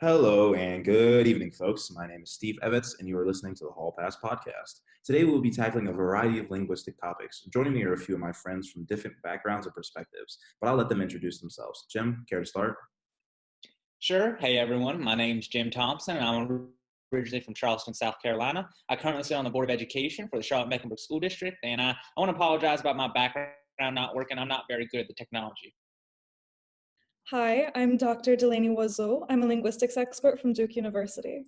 Hello and good evening, folks. My name is Steve Evans, and you are listening to the Hall Pass podcast. Today, we will be tackling a variety of linguistic topics. Joining me are a few of my friends from different backgrounds and perspectives, but I'll let them introduce themselves. Jim, care to start? Sure. Hey, everyone. My name's Jim Thompson, and I'm originally from Charleston, South Carolina. I currently sit on the Board of Education for the Charlotte-Mecklenburg School District, and I want to apologize about my background not working. I'm not very good at the technology. Hi, I'm Dr. Delaney Wazo. I'm a linguistics expert from Duke University.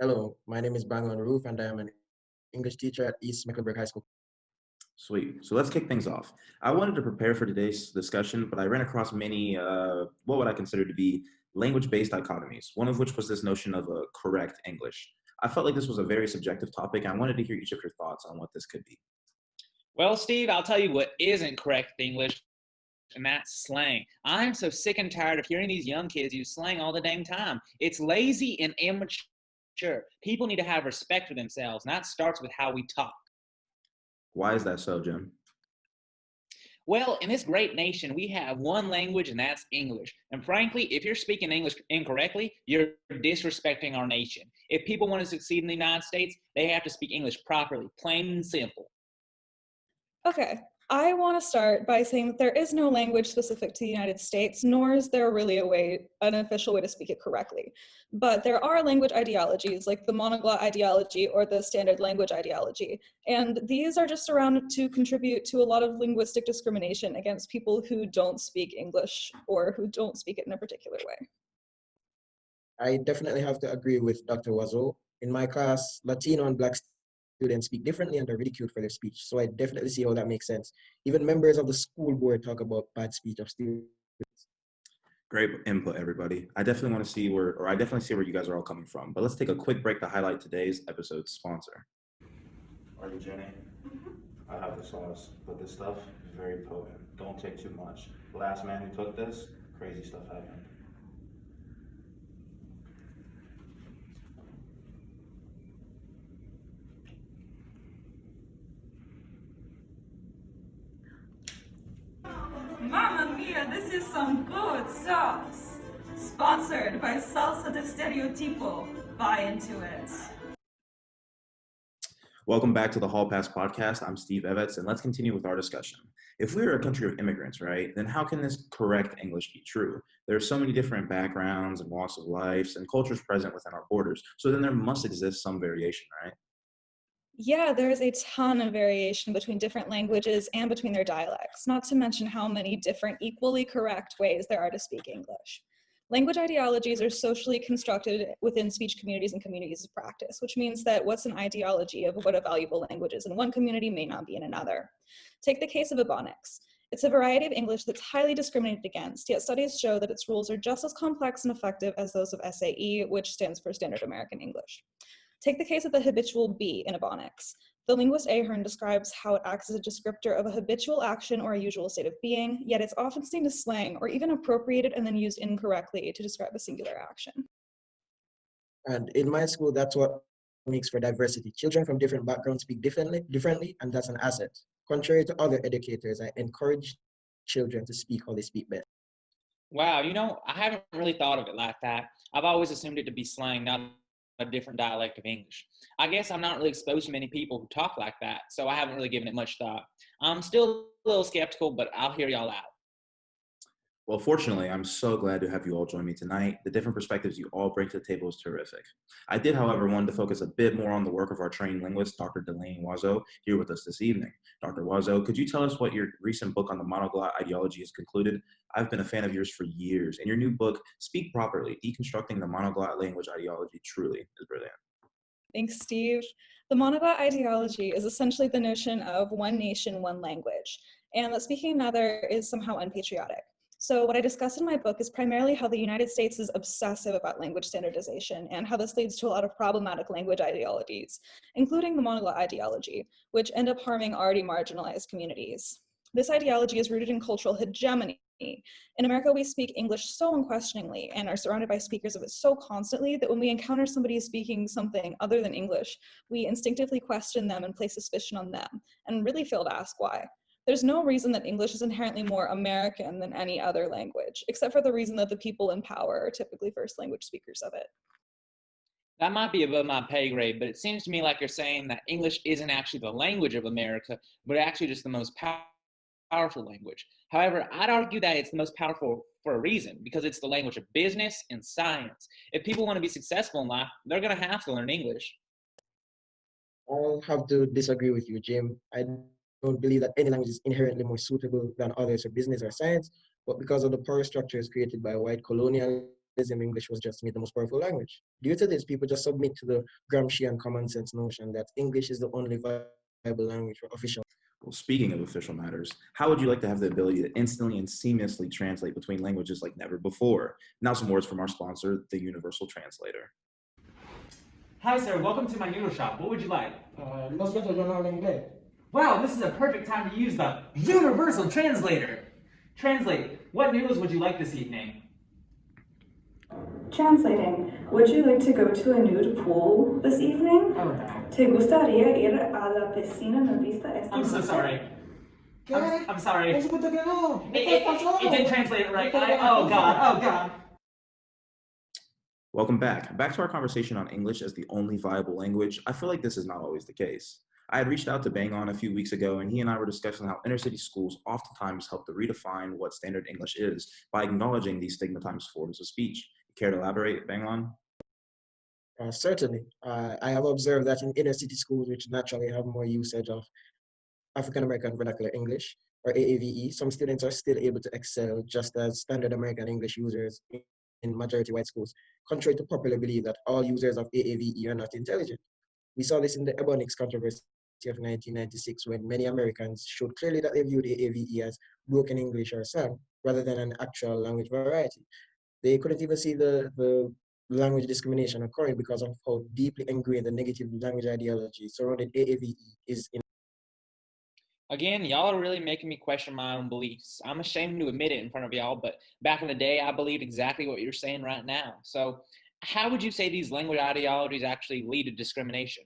Hello, my name is Banglon Roof and I am an English teacher at East Mecklenburg High School. Sweet. So let's kick things off. I wanted to prepare for today's discussion, but I ran across many, what would I consider to be language-based dichotomies, one of which was this notion of a correct English. I felt like this was a very subjective topic, and I wanted to hear each of your thoughts on what this could be. Well, Steve, I'll tell you what isn't correct English, and that's slang. I'm so sick and tired of hearing these young kids use slang all the dang time. It's lazy and immature. People need to have respect for themselves, and that starts with how we talk. Why is that so, Jim? Well, in this great nation, we have one language, and that's English. And frankly, if you're speaking English incorrectly, you're disrespecting our nation. If people want to succeed in the United States, they have to speak English properly, plain and simple. Okay, I want to start by saying that there is no language specific to the United States, nor is there really an official way to speak it correctly. But there are language ideologies like the monoglot ideology or the standard language ideology. And these are just around to contribute to a lot of linguistic discrimination against people who don't speak English or who don't speak it in a particular way. I definitely have to agree with Dr. Wazo. In my class, Latino and Black students speak differently and are ridiculed for their speech. So I definitely see how that makes sense. Even members of the school board talk about bad speech of students. Great input, everybody. I definitely see where you guys are all coming from. But let's take a quick break to highlight today's episode's sponsor. Are you Jenny? I have the sauce, but this stuff is very potent. Don't take too much. The last man who took this, crazy stuff happened. Mamma mia, this is some good sauce. Sponsored by Salsa de Stereotipo. Buy into it. Welcome back to the Hall Pass podcast. I'm Steve Evans, and let's continue with our discussion. If we're a country of immigrants, right, then how can this correct English be true? There are so many different backgrounds and walks of life and cultures present within our borders, so then there must exist some variation, right? Yeah, there's a ton of variation between different languages and between their dialects, not to mention how many different equally correct ways there are to speak English. Language ideologies are socially constructed within speech communities and communities of practice, which means that what's an ideology of what a valuable language is in one community may not be in another. Take the case of Ebonics. It's a variety of English that's highly discriminated against, yet studies show that its rules are just as complex and effective as those of SAE, which stands for Standard American English. Take the case of the habitual be in Ebonics. The linguist Ahern describes how it acts as a descriptor of a habitual action or a usual state of being, yet it's often seen as slang or even appropriated and then used incorrectly to describe a singular action. And in my school, that's what makes for diversity. Children from different backgrounds speak differently, and that's an asset. Contrary to other educators, I encourage children to speak how they speak best. Wow, I haven't really thought of it like that. I've always assumed it to be slang, not a different dialect of English. I guess I'm not really exposed to many people who talk like that, so I haven't really given it much thought. I'm still a little skeptical, but I'll hear y'all out. Well, fortunately, I'm so glad to have you all join me tonight. The different perspectives you all bring to the table is terrific. I did, however, want to focus a bit more on the work of our trained linguist, Dr. Delaney Wazo, here with us this evening. Dr. Wazo, could you tell us what your recent book on the monoglot ideology has concluded? I've been a fan of yours for years, and your new book, Speak Properly, Deconstructing the Monoglot Language Ideology, truly is brilliant. Thanks, Steve. The monoglot ideology is essentially the notion of one nation, one language, and that speaking another is somehow unpatriotic. So what I discuss in my book is primarily how the United States is obsessive about language standardization and how this leads to a lot of problematic language ideologies, including the monoglot ideology, which end up harming already marginalized communities. This ideology is rooted in cultural hegemony. In America, we speak English so unquestioningly and are surrounded by speakers of it so constantly that when we encounter somebody speaking something other than English, we instinctively question them and place suspicion on them and really fail to ask why. There's no reason that English is inherently more American than any other language, except for the reason that the people in power are typically first language speakers of it. That might be above my pay grade, but it seems to me like you're saying that English isn't actually the language of America, but actually just the most powerful language. However, I'd argue that it's the most powerful for a reason, because it's the language of business and science. If people want to be successful in life, they're going to have to learn English. I'll have to disagree with you, Jim. I don't believe that any language is inherently more suitable than others for business or science, but because of the power structures created by white colonialism, English was just made the most powerful language. Due to this, people just submit to the Gramscian common sense notion that English is the only viable language for official. Well, speaking of official matters, how would you like to have the ability to instantly and seamlessly translate between languages like never before? Now some words from our sponsor, the Universal Translator. Hi, sir. Welcome to my noodle shop. What would you like? Lo siento, yo no hablo inglés. Wow, this is a perfect time to use the Universal Translator. Translate. What noodles would you like this evening? Translating. Would you like to go to a nude pool this evening? Oh, no. ¿Te gustaría ir a la piscina nudista esta I'm so noche? sorry. I'm sorry. Por supuesto que no. It didn't translate it right. Oh, God. Oh, God. Welcome back. Back to our conversation on English as the only viable language. I feel like this is not always the case. I had reached out to Bang On a few weeks ago, and he and I were discussing how inner city schools oftentimes help to redefine what standard English is by acknowledging these stigmatized forms of speech. Care to elaborate, Bang On? Certainly. I have observed that in inner city schools, which naturally have more usage of African American Vernacular English, or AAVE, some students are still able to excel just as standard American English users in majority white schools, contrary to popular belief that all users of AAVE are not intelligent. We saw this in the Ebonics controversy of 1996, when many Americans showed clearly that they viewed AAVE as broken English or slang, rather than an actual language variety. They couldn't even see the language discrimination occurring because of how deeply ingrained the negative language ideology surrounding AAVE is in. Again, y'all are really making me question my own beliefs. I'm ashamed to admit it in front of y'all, but back in the day, I believed exactly what you're saying right now. So how would you say these language ideologies actually lead to discrimination?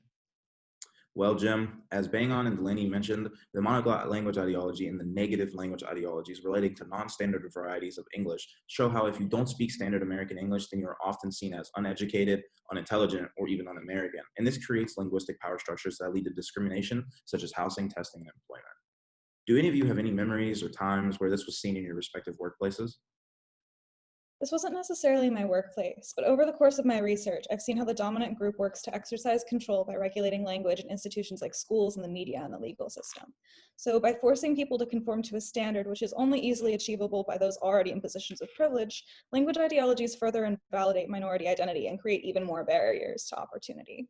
Well, Jim, as Bang On and Delaney mentioned, the monoglot language ideology and the negative language ideologies relating to non-standard varieties of English show how if you don't speak standard American English, then you're often seen as uneducated, unintelligent, or even un-American. And this creates linguistic power structures that lead to discrimination, such as housing, testing, and employment. Do any of you have any memories or times where this was seen in your respective workplaces? This wasn't necessarily my workplace, but over the course of my research, I've seen how the dominant group works to exercise control by regulating language in institutions like schools and the media and the legal system. So by forcing people to conform to a standard which is only easily achievable by those already in positions of privilege, language ideologies further invalidate minority identity and create even more barriers to opportunity.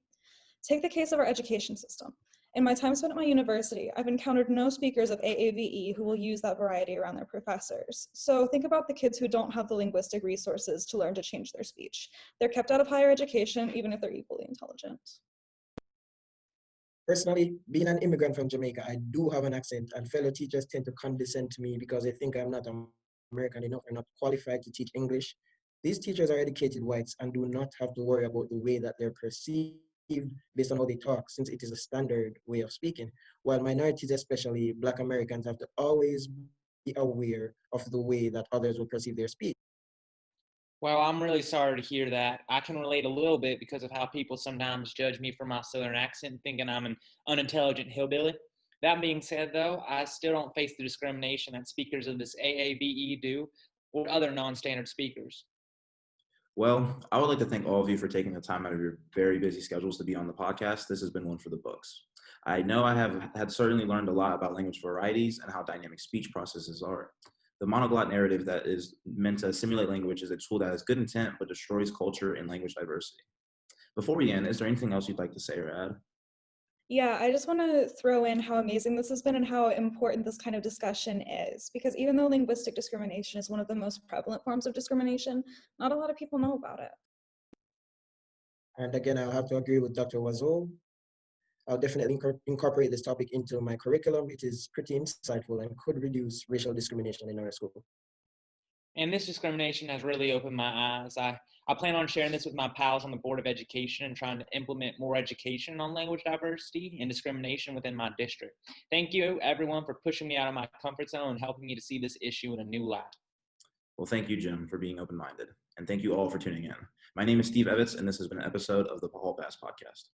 Take the case of our education system. In my time spent at my university, I've encountered no speakers of AAVE who will use that variety around their professors. So think about the kids who don't have the linguistic resources to learn to change their speech. They're kept out of higher education, even if they're equally intelligent. Personally, being an immigrant from Jamaica, I do have an accent, and fellow teachers tend to condescend to me because they think I'm not American enough or not qualified to teach English. These teachers are educated whites and do not have to worry about the way that they're perceived based on how they talk, since it is a standard way of speaking, while minorities, especially Black Americans, have to always be aware of the way that others will perceive their speech. Well, I'm really sorry to hear that. I can relate a little bit because of how people sometimes judge me for my Southern accent, thinking I'm an unintelligent hillbilly. That being said, though, I still don't face the discrimination that speakers of this AAVE do or other non-standard speakers. Well, I would like to thank all of you for taking the time out of your very busy schedules to be on the podcast. This has been one for the books. I know I had certainly learned a lot about language varieties and how dynamic speech processes are. The monoglot narrative that is meant to simulate language is a tool that has good intent but destroys culture and language diversity. Before we end, is there anything else you'd like to say or add? Yeah, I just want to throw in how amazing this has been and how important this kind of discussion is, because even though linguistic discrimination is one of the most prevalent forms of discrimination, not a lot of people know about it. And again, I'll have to agree with Dr. Wazo. I'll definitely incorporate this topic into my curriculum. It is pretty insightful and could reduce racial discrimination in our school. And this discrimination has really opened my eyes. I plan on sharing this with my pals on the Board of Education and trying to implement more education on language diversity and discrimination within my district. Thank you, everyone, for pushing me out of my comfort zone and helping me to see this issue in a new light. Well, thank you, Jim, for being open-minded. And thank you all for tuning in. My name is Steve Evitz, and this has been an episode of the Hall Pass Podcast.